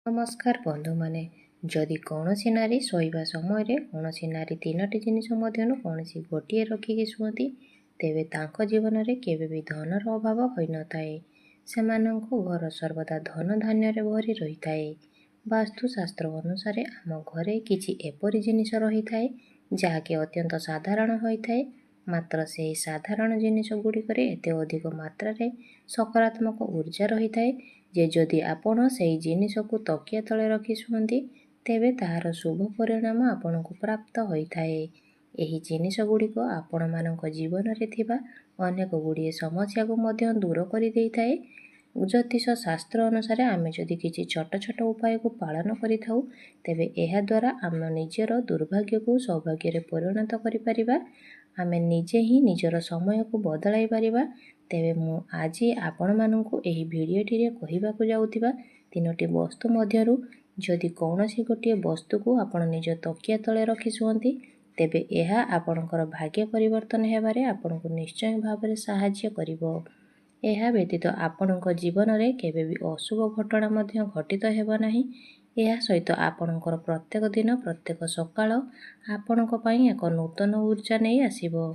नमस्कार बंधु माने जदि कौनसी नारी शोइबा समय कौनसी नारी तीनोटी जिनिस मध्यनु कौनसी गोटिए रखिकी शुअती तेबे तांको जीवन रे केबे भी धनर अभाव होई न थाए। सेमानंको घर सर्वदा धन धान्य रे भरी रही थाए। वास्तुशास्त्र अनुसार आम घरे किछि एपरि जिनिस रही थाए जाके अत्यंत साधारण होई थाए, मात्र से साधारण जिनिस गुड़िकरे एते अधिक मात्रा रे सकारात्मक ऊर्जा रही थाए जे जदि आपण सेई जिनिस को तकिया तले रखी शुअती तेबे ताहार शुभ परिणाम आपनकु प्राप्त होई थाए। एही जिनिस गुड़िक आपण मानक जीवन रे थिबा अनेक गुड़िए समस्या को मध्य दूर करि देई थाए। ज्योतिष शास्त्र अनुसार आमे जदि किछि छोट छोट उपाय को पालन करिथाउ तेबे एहा द्वारा आम निजर दुर्भाग्य को सौभाग्य रे परिणत करि परिबा। आमे निजे ही निजर समय को बदलाई परिबा। तेबे मु आजी आपण मानकु एही भिडियोटी रे कहिबाकु जाउथिबा तीनोटी वस्तु मध्यरु जदि कौनसी गोटिए वस्तु को आपण निज तकिया तले रखि शुअती तेबे एहा आपणकर भाग्य परिवर्तन हेबारे आपणकु निश्चय भावरे सहाय्य करिवो। एहा व्यतीत आपणक जीवन रे केबे भी अशुभ घटना मध्य घटित हेबो नाही। एहा सहित आपणकर प्रत्येक दिन प्रत्येक सकाळ आपणक पई एक नूतन ऊर्जा नै आसीबो।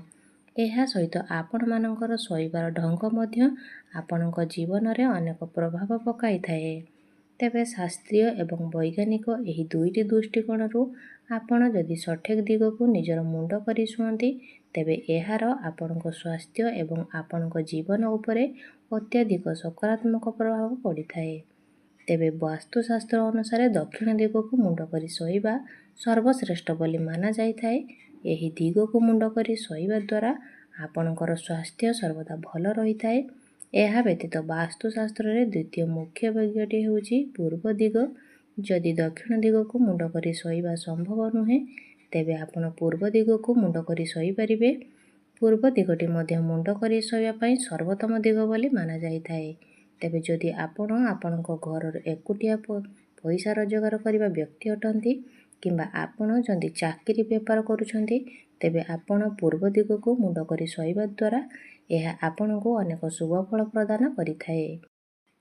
एहा सहित आपण मानकर शोइबार ढंग मध्य आपणक जीवन रे अनेक प्रभाव पकाई थाए। तेबे शास्त्रीय एवं वैज्ञानिक एही दुईटी दृष्टिकोणरू आपण जदि सठिक दिग को निजर मुंड करि शुअती तेबे एहार आपणक स्वास्थ्य एवं आपणक जीवन उपरे अत्यधिक सकारात्मक प्रभाव पड़ी थाए। तेबे वास्तुशास्त्र अनुसार दक्षिण दिग को मुंड करि शोइबा सर्वश्रेष्ठ बोली माना जाई थाए। एही दिग को मुंड करि शोइबा द्वारा आपणकर स्वास्थ्य सर्वदा भल रही थाए। एहा व्यतीत वास्तुशास्त्र रे द्वितीय मुख्य भाग्यटी हेउची पूर्व दिग। जदि दक्षिण दिग को मुंड करि शोइबा संभव नुहे तेबे आपण पूर्व दिग को मुंड करि शोइ परिबे। पूर्व दिगटी मध्य मुंड करि शोइबा पई सर्वोत्तम दिग बोली माना जाई थाए। तेबे जदि आपण आपणक घर एकुटिया पैसा रोजगार करिबा व्यक्ति अटंती किंबा आपण जदि चाकरी व्यापार करूछंती तेबे आपण पूर्व दिग को मुंड करि शोइबा द्वारा एहा आपणको अनेक शुभ फल प्रदान करिथाए।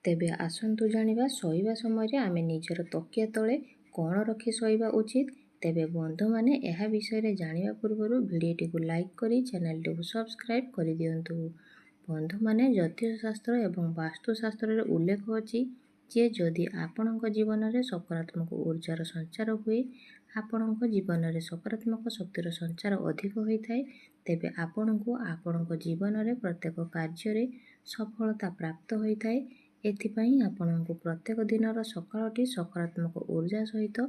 तेबे आसंतु जानिबा शोइबा समय आमे निजर तकिया तले कौन रखी शोइबा उचित। तेबे बंधु माने एहा विषय रे जानिबा पूर्वरु भिडियोटी को लाइक करी चैनल टी को सब्सक्राइब करि दियंतु। बंधु माने ज्योतिष शास्त्र एवं वास्तुशास्त्र रे उल्लेख अछि जे जदि आपणक जीवन रे सकारात्मक ऊर्जार संचार हुए, आपणक जीवन रे सकारात्मक शक्तिर संचार अधिक होई थाए तेबे आपणको आपणक जीवन रे प्रत्येक कार्य रे सफलता प्राप्त होई थाए। एथिपई आपणको प्रत्येक दिनर सकाळटी सकारात्मक ऊर्जा सहित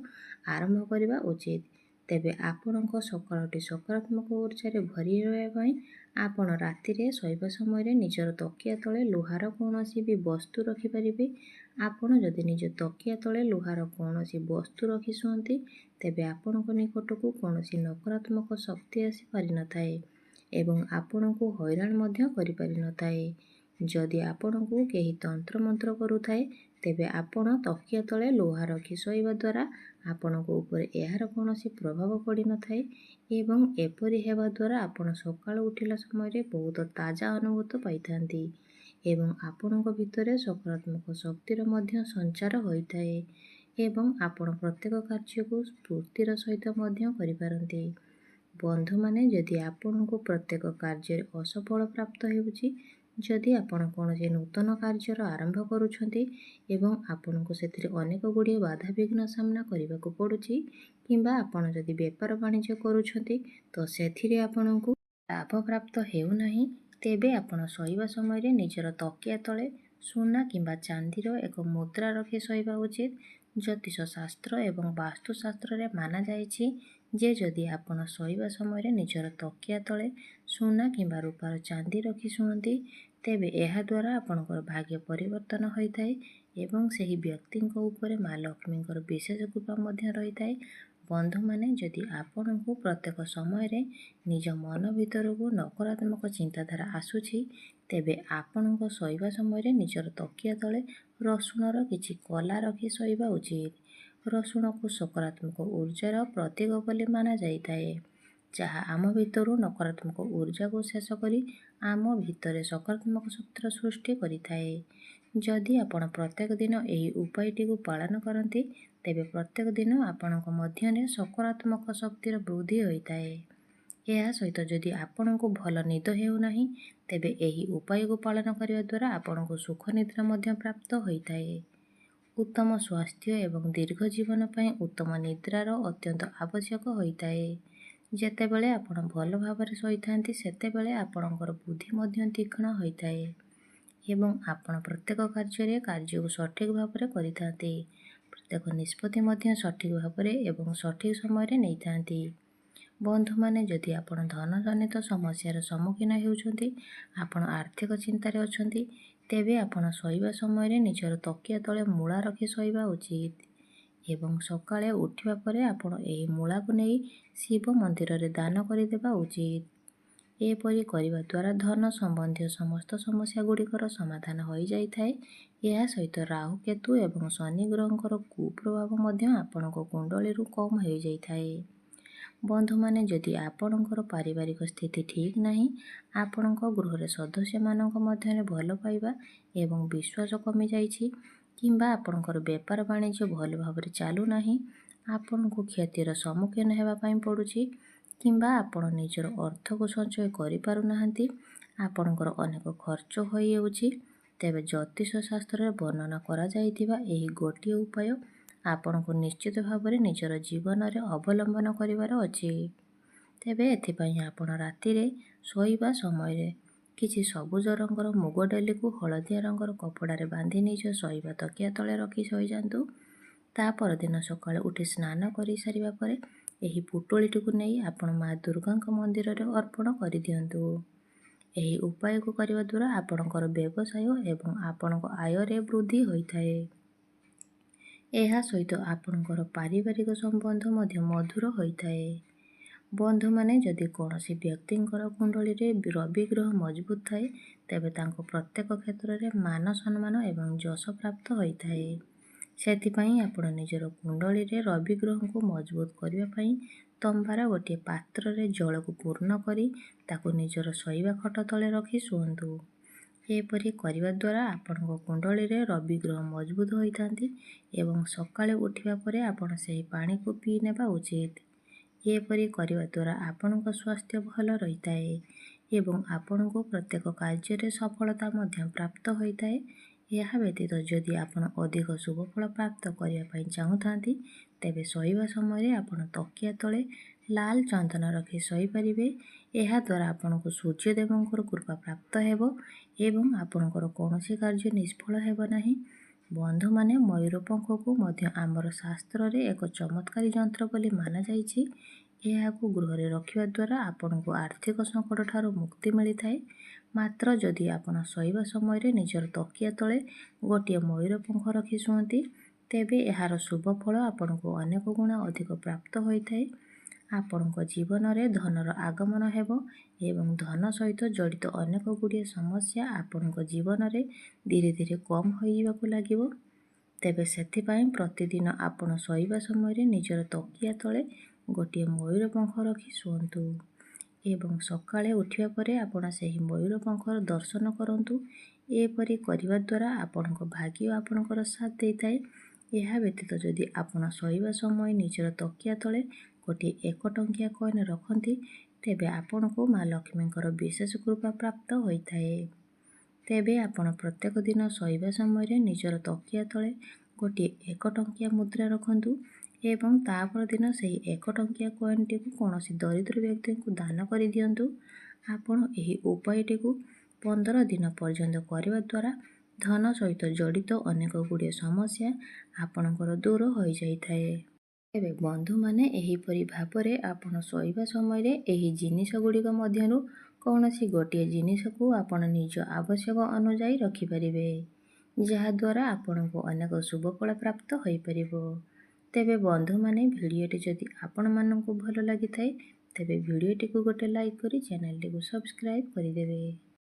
आरंभ करिबा उचित। तेबे आपणको सकाळटी सकारात्मक ऊर्जा रे भरी रहबा पई आपण राति रे शोइबा समय निजर तकिया तले लुहार कौनसी भी वस्तु रखि परिबे। आपण जदि निज तकिया तले लुहार कौनसी वस्तु रखि शुअती तेबे आपणको निकटको कौनसी नकारात्मक शक्ति आसी पारि न थाए एवं आपणको हैरान मध्य करि पारि न थाए। जदि आपणको केही तंत्र मंत्र करुथाए तेबे आपण तकिया तले लुहा रखि शोइबा द्वारा आपणको ऊपर एहार कौनसी प्रभाव पड़ी न थाए एवं एपरि हेबा द्वारा आपण सकाळ उठिला समय बहुत ताजा अनुभूत पाइथांती एवं आपणको भितरे सकारात्मक शक्तिर मध्य संचार होइथाए एवं आपण प्रत्येक कार्य को स्फूर्तिर सहित मध्य करि पारंती। बंधु माने जदि आपणको प्रत्येक कार्य असफल प्राप्त हेउची, जदि आपण कौनसी नूतन कार्यर आरंभ करूछंती एवं आपणको सेथिरे अनेक गुड़िए बाधा विघ्न सामना करिबाकु पड़ुची किंबा आपण जदि व्यापार वाणिज्य करूछंती तो सेथिरे आपणको लाभ प्राप्त हेउ नाही तेबे आपण शोइबा समय निजर तकिया तले सोना किंबा चांदीर एक मुद्रा रखि शोइबा उचित। ज्योतिष शास्त्र एवं वास्तुशास्त्र रे माना जाइछि जे जदि आपण शोइबा समय निजर तकिया तले सोना किंबा रूपार चांदी रखि शुअती तेबे एहा द्वारा आपणकर भाग्य परिवर्तन होई थाए एवं सेही व्यक्तिଙ୍କ उपरे माँ लक्ष्मीଙ୍କର विशेष कृपा मध्य रही थाए। बंधु माने जदि आपणको प्रत्येक समय रे निज मन भितरको नकारात्मक चिंताधारा आसुछि तेबे आपणको शोइबा समय निजर तकिया तले रसुणर किछि कला रखि शोइबा उचित। रसुण को सकारात्मक ऊर्जार प्रतीक बोली माना जाई थाए जहा आम भितरु नकारात्मक ऊर्जा को शेष करी आम भितरे सकारात्मक शक्तिर सृष्टि करि थाए। ଯଦି ଆପଣ ପ୍ରତ୍ୟେକ ଦିନ ଏହି ଉପାୟଟିକୁ ପାଳନ କରନ୍ତି, ତେବେ ପ୍ରତ୍ୟେକ ଦିନ ଆପଣଙ୍କ ମଧ୍ୟରେ ସକାରାତ୍ମକ ଶକ୍ତିର ବୃଦ୍ଧି ହୋଇଥାଏ। ଏହା ସହିତ ଯଦି ଆପଣଙ୍କୁ ଭଲ ନିଦ ହେଉନାହିଁ, ତେବେ ଏହି ଉପାୟକୁ ପାଳନ କରିବା ଦ୍ୱାରା ଆପଣଙ୍କୁ ସୁଖ ନିଦ୍ରା ମଧ୍ୟ ପ୍ରାପ୍ତ ହୋଇଥାଏ। ଉତ୍ତମ ସ୍ୱାସ୍ଥ୍ୟ ଏବଂ ଦୀର୍ଘ ଜୀବନ ପାଇଁ ଉତ୍ତମ ନିଦ୍ରାର ଅତ୍ୟନ୍ତ ଆବଶ୍ୟକ ହୋଇଥାଏ। ଯେତେବେଳେ ଆପଣ ଭଲ ଭାବରେ ଶୋଇଥାନ୍ତି, ସେତେବେଳେ ଆପଣଙ୍କର ବୁଦ୍ଧି ମଧ୍ୟ ତୀକ୍ଷ୍ଣ ହୋଇଥାଏ ଏବଂ ଆପଣ ପ୍ରତ୍ୟେକ କାର୍ଯ୍ୟକୁ ସଠିକ୍ ଭାବରେ କରିଥାନ୍ତି। ପ୍ରତ୍ୟେକ ନିଷ୍ପତ୍ତି ମଧ୍ୟ ସଠିକ୍ ଭାବରେ ଏବଂ ସଠିକ୍ ସମୟରେ ନେଇଥାନ୍ତି। ବନ୍ଧୁମାନେ, ଯଦି ଆପଣ ଧନ ଜନିତ ସମସ୍ୟାର ସମ୍ମୁଖୀନ ହେଉଛନ୍ତି, ଆପଣ ଆର୍ଥିକ ଚିନ୍ତାରେ ଅଛନ୍ତି, ତେବେ ଆପଣ ଶୋଇବା ସମୟରେ ନିଜର ତକିଆ ତଳେ ମୂଳା ରଖି ଶୋଇବା ଉଚିତ ଏବଂ ସକାଳେ ଉଠିବା ପରେ ଆପଣ ଏହି ମୂଳାକୁ ନେଇ ଶିବ ମନ୍ଦିରରେ ଦାନ କରିଦେବା ଉଚିତ। ଏପରି କରିବା ଦ୍ୱାରା ଧନ ସମ୍ବନ୍ଧୀୟ ସମସ୍ତ ସମସ୍ୟା ଗୁଡ଼ିକର ସମାଧାନ ହୋଇଯାଇଥାଏ। ଏହା ସହିତ ରାହୁ, କେତୁ ଏବଂ ଶନି ଗ୍ରହଙ୍କର କୁପ୍ରଭାବ ମଧ୍ୟ ଆପଣଙ୍କ କୁଣ୍ଡଳୀରୁ କମ୍ ହୋଇଯାଇଥାଏ। ବନ୍ଧୁମାନେ, ଯଦି ଆପଣଙ୍କର ପାରିବାରିକ ସ୍ଥିତି ଠିକ୍ ନାହିଁ, ଆପଣଙ୍କ ଗୃହରେ ସଦସ୍ୟମାନଙ୍କ ମଧ୍ୟରେ ଭଲ ପାଇବା ଏବଂ ବିଶ୍ୱାସ କମିଯାଇଛି, କିମ୍ବା ଆପଣଙ୍କର ବେପାର ବାଣିଜ୍ୟ ଭଲ ଭାବରେ ଚାଲୁନାହିଁ, ଆପଣଙ୍କୁ କ୍ଷତିର ସମ୍ମୁଖୀନ ହେବା ପାଇଁ ପଡ଼ୁଛି, କିମ୍ବା ଆପଣ ନିଜର ଅର୍ଥକୁ ସଞ୍ଚୟ କରିପାରୁନାହାନ୍ତି, ଆପଣଙ୍କର ଅନେକ ଖର୍ଚ୍ଚ ହୋଇଯାଉଛି, ତେବେ ଜ୍ୟୋତିଷ ଶାସ୍ତ୍ରରେ ବର୍ଣ୍ଣନା କରାଯାଇଥିବା ଏହି ଗୋଟିଏ ଉପାୟ ଆପଣଙ୍କୁ ନିଶ୍ଚିତ ଭାବରେ ନିଜର ଜୀବନରେ ଅବଲମ୍ବନ କରିବାର ଅଛି। ତେବେ ଏଥିପାଇଁ ଆପଣ ରାତିରେ ଶୋଇବା ସମୟରେ କିଛି ସବୁଜ ରଙ୍ଗର ମୁଗ ଡାଲିକୁ ହଳଦିଆ ରଙ୍ଗର କପଡ଼ାରେ ବାନ୍ଧି ନିଜ ଶୋଇବା ତକିଆ ତଳେ ରଖି ଶୋଇଯାଆନ୍ତୁ। ତା ପରଦିନ ସକାଳେ ଉଠି ସ୍ନାନ କରିସାରିବା ପରେ ଏହି ପୁଟୁଳିଟିକୁ ନେଇ ଆପଣ ମା ଦୁର୍ଗାଙ୍କ ମନ୍ଦିରରେ ଅର୍ପଣ କରିଦିଅନ୍ତୁ। ଏହି ଉପାୟକୁ କରିବା ଦ୍ୱାରା ଆପଣଙ୍କର ବ୍ୟବସାୟ ଏବଂ ଆପଣଙ୍କ ଆୟରେ ବୃଦ୍ଧି ହୋଇଥାଏ। ଏହା ସହିତ ଆପଣଙ୍କର ପାରିବାରିକ ସମ୍ବନ୍ଧ ମଧ୍ୟ ମଧୁର ହୋଇଥାଏ। ବନ୍ଧୁମାନେ, ଯଦି କୌଣସି ବ୍ୟକ୍ତିଙ୍କର କୁଣ୍ଡଳୀରେ ରବି ଗ୍ରହ ମଜବୁତ ଥାଏ, ତେବେ ତାଙ୍କୁ ପ୍ରତ୍ୟେକ କ୍ଷେତ୍ରରେ ମାନ ସମ୍ମାନ ଏବଂ ଯଶ ପ୍ରାପ୍ତ ହୋଇଥାଏ। ସେଥିପାଇଁ ଆପଣ ନିଜର କୁଣ୍ଡଳୀରେ ରବି ଗ୍ରହଙ୍କୁ ମଜବୁତ କରିବା ପାଇଁ ତମ୍ବାର ଗୋଟିଏ ପାତ୍ରରେ ଜଳକୁ ପୂର୍ଣ୍ଣ କରି ତାକୁ ନିଜର ଶୋଇବା ଖଟ ତଳେ ରଖି ଶୁଅନ୍ତୁ। ଏପରି କରିବା ଦ୍ୱାରା ଆପଣଙ୍କ କୁଣ୍ଡଳୀରେ ରବି ଗ୍ରହ ମଜବୁତ ହୋଇଥାନ୍ତି ଏବଂ ସକାଳେ ଉଠିବା ପରେ ଆପଣ ସେହି ପାଣିକୁ ପିଇ ନେବା ଉଚିତ। ଏପରି କରିବା ଦ୍ୱାରା ଆପଣଙ୍କ ସ୍ୱାସ୍ଥ୍ୟ ଭଲ ରହିଥାଏ ଏବଂ ଆପଣଙ୍କୁ ପ୍ରତ୍ୟେକ କାର୍ଯ୍ୟରେ ସଫଳତା ମଧ୍ୟ ପ୍ରାପ୍ତ ହୋଇଥାଏ। ଏହା ବ୍ୟତୀତ ଯଦି ଆପଣ ଅଧିକ ଶୁଭଫଳ ପ୍ରାପ୍ତ କରିବା ପାଇଁ ଚାହୁଁଥାନ୍ତି, ତେବେ ଶୋଇବା ସମୟରେ ଆପଣ ତକିଆ ତଳେ ଲାଲ ଚନ୍ଦନ ରଖି ଶୋଇପାରିବେ। ଏହା ଦ୍ୱାରା ଆପଣଙ୍କୁ ସୂର୍ଯ୍ୟଦେବଙ୍କର କୃପା ପ୍ରାପ୍ତ ହେବ ଏବଂ ଆପଣଙ୍କର କୌଣସି କାର୍ଯ୍ୟ ନିଷ୍ଫଳ ହେବ ନାହିଁ। ବନ୍ଧୁମାନେ, ମୟୂରପଙ୍ଖକୁ ମଧ୍ୟ ଆମର ଶାସ୍ତ୍ରରେ ଏକ ଚମତ୍କାରୀ ଯନ୍ତ୍ର ବୋଲି ମାନାଯାଇଛି। ଏହାକୁ ଗୃହରେ ରଖିବା ଦ୍ୱାରା ଆପଣଙ୍କୁ ଆର୍ଥିକ ସଙ୍କଟ ଠାରୁ ମୁକ୍ତି ମିଳିଥାଏ। ମାତ୍ର ଯଦି ଆପଣ ଶୋଇବା ସମୟରେ ନିଜର ତକିଆ ତଳେ ଗୋଟିଏ ମୟୂରପଙ୍ଖ ରଖି ଶୁଅନ୍ତି, ତେବେ ଏହାର ଶୁଭ ଫଳ ଆପଣଙ୍କୁ ଅନେକ ଗୁଣ ଅଧିକ ପ୍ରାପ୍ତ ହୋଇଥାଏ। ଆପଣଙ୍କ ଜୀବନରେ ଧନର ଆଗମନ ହେବ ଏବଂ ଧନ ସହିତ ଜଡ଼ିତ ଅନେକ ଗୁଡ଼ିଏ ସମସ୍ୟା ଆପଣଙ୍କ ଜୀବନରେ ଧୀରେ ଧୀରେ କମ୍ ହୋଇଯିବାକୁ ଲାଗିବ। ତେବେ ସେଥିପାଇଁ ପ୍ରତିଦିନ ଆପଣ ଶୋଇବା ସମୟରେ ନିଜର ତକିଆ ତଳେ ଗୋଟିଏ ମୟୂରପଙ୍ଖ ରଖି ଶୁଅନ୍ତୁ ଏବଂ ସକାଳେ ଉଠିବା ପରେ ଆପଣ ସେହି ମୟୂରପଙ୍ଖର ଦର୍ଶନ କରନ୍ତୁ। ଏପରି କରିବା ଦ୍ୱାରା ଆପଣଙ୍କ ଭାଗ୍ୟ ଆପଣଙ୍କର ସାଥ ଦେଇଥାଏ। ଏହା ବ୍ୟତୀତ ଯଦି ଆପଣ ଶୋଇବା ସମୟ ନିଜର ତକିଆ ତଳେ ଗୋଟିଏ 1 ଟଙ୍କିଆ କଏନ୍ ରଖନ୍ତି, ତେବେ ଆପଣଙ୍କୁ ମା ଲକ୍ଷ୍ମୀଙ୍କର ବିଶେଷ କୃପା ପ୍ରାପ୍ତ ହୋଇଥାଏ। ତେବେ ଆପଣ ପ୍ରତ୍ୟେକ ଦିନ ଶୋଇବା ସମୟରେ ନିଜର ତକିଆ ତଳେ ଗୋଟିଏ 1 ଟଙ୍କିଆ ମୁଦ୍ରା ରଖନ୍ତୁ ଏବଂ ତା ପରଦିନ ସେହି 1 ଟଙ୍କିଆ କଏନ୍ଟିକୁ କୌଣସି ଦରିଦ୍ର ବ୍ୟକ୍ତିଙ୍କୁ ଦାନ କରିଦିଅନ୍ତୁ। ଆପଣ ଏହି ଉପାୟଟିକୁ 15 ଦିନ ପର୍ଯ୍ୟନ୍ତ କରିବା ଦ୍ୱାରା ଧନ ସହିତ ଜଡ଼ିତ ଅନେକ ଗୁଡ଼ିଏ ସମସ୍ୟା ଆପଣଙ୍କର ଦୂର ହୋଇଯାଇଥାଏ। ତେବେ ବନ୍ଧୁମାନେ, ଏହିପରି ଭାବରେ ଆପଣ ଶୋଇବା ସମୟରେ ଏହି ଜିନିଷ ଗୁଡ଼ିକ ମଧ୍ୟରୁ କୌଣସି ଗୋଟିଏ ଜିନିଷକୁ ଆପଣ ନିଜ ଆବଶ୍ୟକ ଅନୁଯାୟୀ ରଖିପାରିବେ, ଯାହାଦ୍ୱାରା ଆପଣଙ୍କୁ ଅନେକ ଶୁଭଫଳ ପ୍ରାପ୍ତ ହୋଇପାରିବ। ତେବେ ବନ୍ଧୁମାନେ, ଭିଡ଼ିଓଟି ଯଦି ଆପଣମାନଙ୍କୁ ଭଲ ଲାଗିଥାଏ, ତେବେ ଭିଡ଼ିଓଟିକୁ ଗୋଟେ ଲାଇକ୍ କରି ଚ୍ୟାନେଲଟିକୁ ସବସ୍କ୍ରାଇବ୍ କରିଦେବେ।